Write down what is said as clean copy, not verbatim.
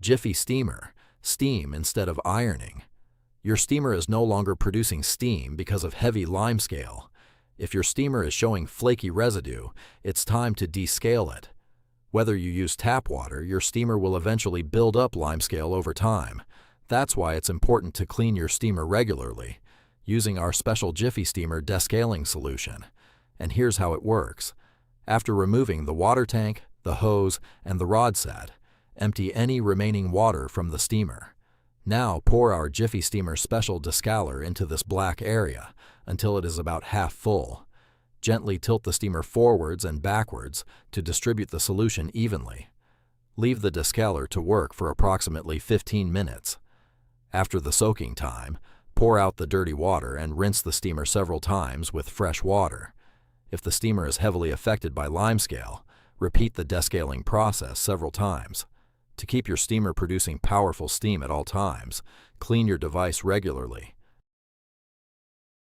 Jiffy Steamer, steam instead of ironing. Your steamer is no longer producing steam because of heavy limescale. If your steamer is showing flaky residue, it's time to descale it. Whether you use tap water, your steamer will eventually build up limescale over time. That's why it's important to clean your steamer regularly, using our special Jiffy Steamer Descaling solution. And here's how it works. After removing the water tank, the hose, and the rod set, empty any remaining water from the steamer. Now pour our Jiffy Steamer Special Descaler into this black area until it is about half full. Gently tilt the steamer forwards and backwards to distribute the solution evenly. Leave the descaler to work for approximately 15 minutes. After the soaking time, pour out the dirty water and rinse the steamer several times with fresh water. If the steamer is heavily affected by limescale, repeat the descaling process several times. To keep your steamer producing powerful steam at all times, clean your device regularly.